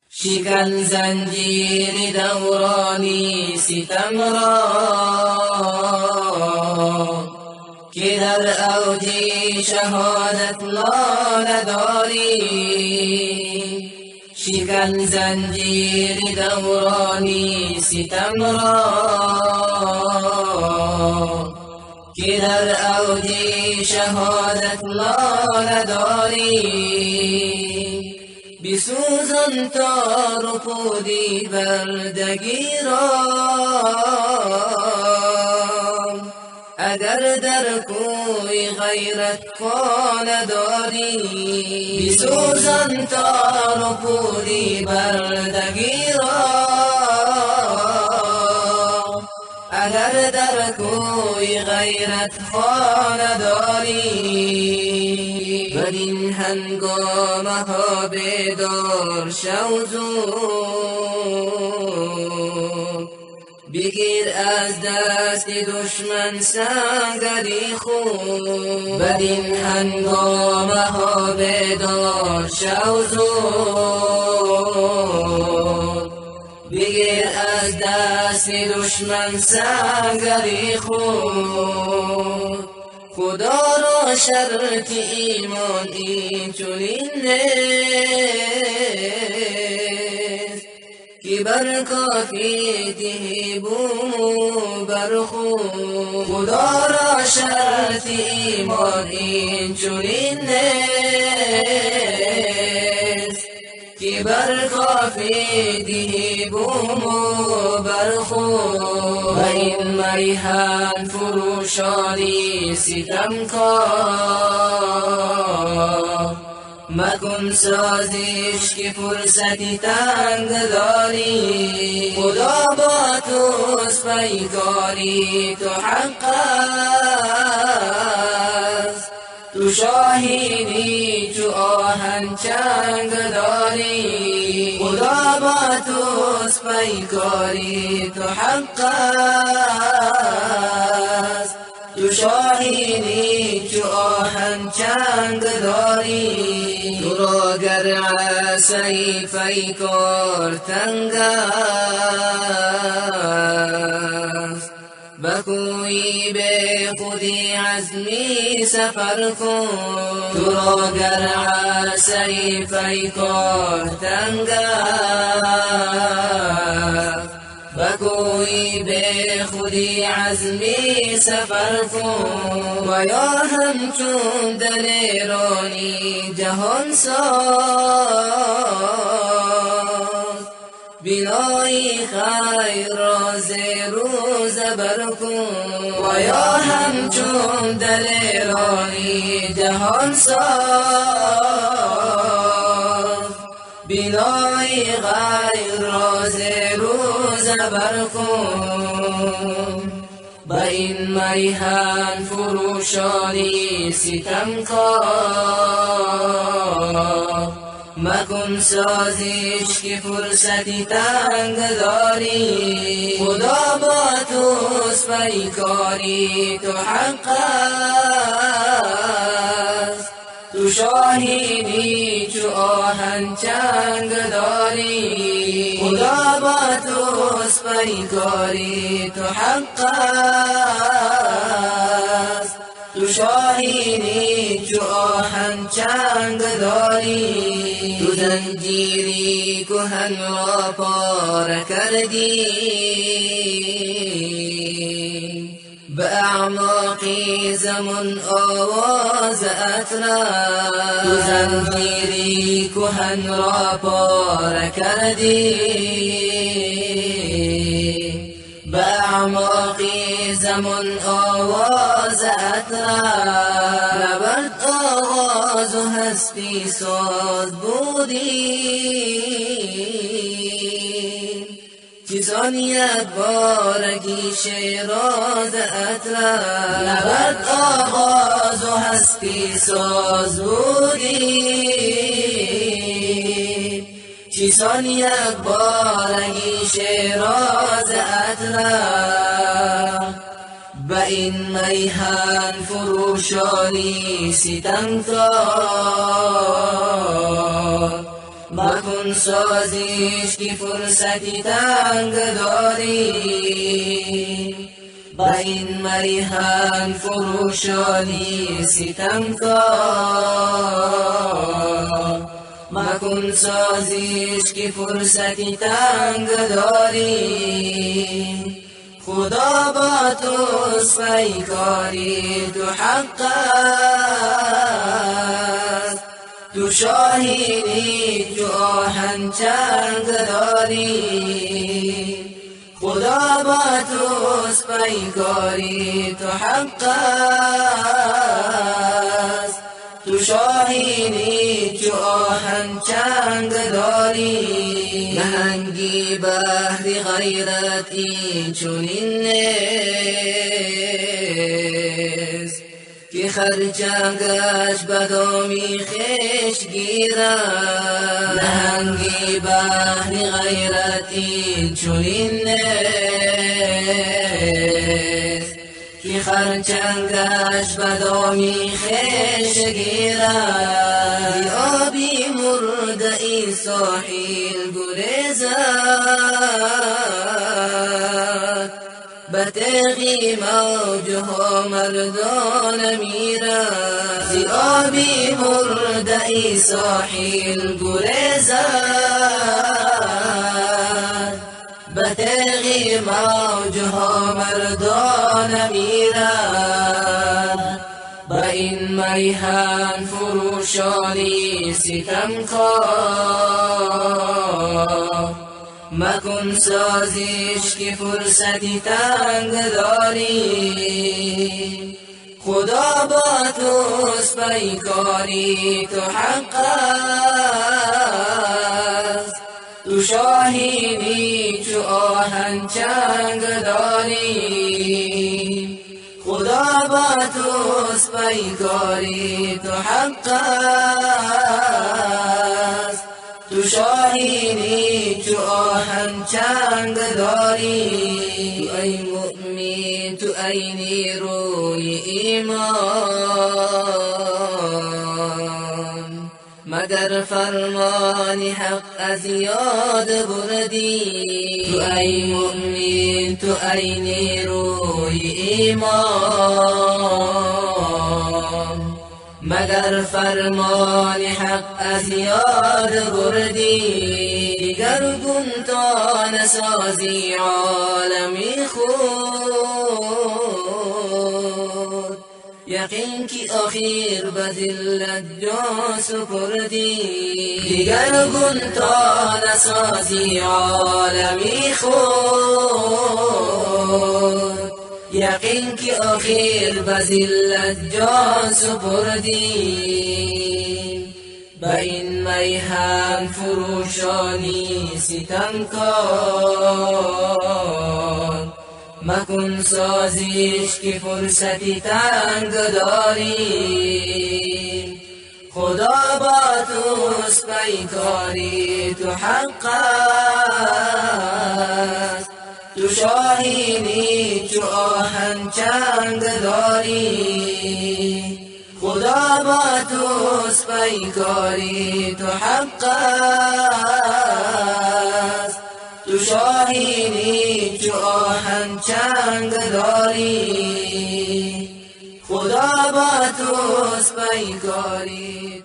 شکن زنجیر دورانی ستم را که در اوج شهادت لاله داری. شکن زنجیر دورانی ستم را که در اوج شهادت لاله داری. بسوزان تا رکودی بردگیران اگر در کوی غیرت خانه داری. بسوزان تا رکودی بردگیران اگر در کوی غیرت خانه داری. بدین هنگامه ها بیدار شو زود بگیر از دست دشمن سنگری خود. بدین هنگامه ها بیدار شو زود بگیر از دست دشمن سنگری خود. خدا را شرط ایمان این چنین نیست که بر کافی ته بوم برخود. خدا را شرط ایمان این چنین نیست که بر کافی ته بوم برخود. و این میهن فروشانی ستمکار مکن سازش که فرصتی تنگ داری. خدا با توست پیکاری تو حق است تو شاهینی چو آهن چنگ داری. خدا با توست پیکاری تو حق است تو شاهینی چو آهن چنگ داری. تو را گر عصای پیکار تنگ است بکوی به خودی عزمی سفر کن. تو را گر عصای پیکار تنگ است بکوی به خودی عزمی سفر کن. و یا همچون دلیرانی جهان ساز بنای خیر را ز روز برکن. و یا همچون دلیرانی جهان ساز بنای غیر را ز روز برکن. با این میهن فروشانی ستمکار مکن سازش که فرصتی تنگ داری. خدا با توست پیکاری تو حق است تو شاهینی چو آهن چنگ داری. خدا با توست پیکاری تو حق است تو شاهینی چو آهن چنگ داری. تو زنجیری کهن را پاره کردی به اعماقی زمان آواز اطراف. تو زنجیری کهن را پاره کردی به اعماقی زمان آواز اطراف. نبرد آغاز و هستی ساز بودی چیزان یک بارگی شیراز اطراف. نبرد آغاز و هستی ساز بودی چیزان یک بارگی شیراز اطراف. به این میهن فروشانی ستمکار مکن مکن سازیش که فرصتی تنگ داری، با این میهن فروشانی ستمکار. مکن سازیش که فرصتی تنگ داری، خدا با توست پیکاری تو حق است. تو شاهینی تو آهن چنگ داری، خدا با توست پیکاری تو حق است. تو شاهینی تو آهن چنگ داری، نهنگی بحر غیرت این چنین نیست که خرچنگش بدامی خش گیرد. نهنگی بحر غیرت این چنین نیست که خرچنگش بدامی خش گیرد. آبی مرده این ساحل گریزد، به تغی موجها مردان میرد. آبی مرده این ساحل گریزد، به تغی موجها مردان میرد. با این میهن فروشانی ستمکار، مکن سازیش که فرصتی تنگ داری، خدا با توست پیکاری تو حق است. تو شاهینی تو آهن چنگ داری، خدا با توست پیکاری تو حق است. تو شاهینی تو آهن چنگ داری، تو ای مؤمن تو ای نیروی ایمان، مگر فرمان حق از یاد بردی. تو ای مؤمن تو ای نیروی ایمان، مگر فرمان حق از یاد بردی. گردون تا نسازی عالمی خود، یقین که آخر به ذلت جان سپردی. گردون تا نسازی عالمی خود، یقین که آخر به ذلت جان سپردی. با این میهن فروشانی ستمکار، مکن سازیش که فرصتی تنگ داری، خدا با توست پیکاری تو حق است. تو شاهینی تو آهن چنگ داری، خدا با توست پیکاری تو حق است. تو شاهینی تو آهن چنگ داری، خدا با توست پیکاری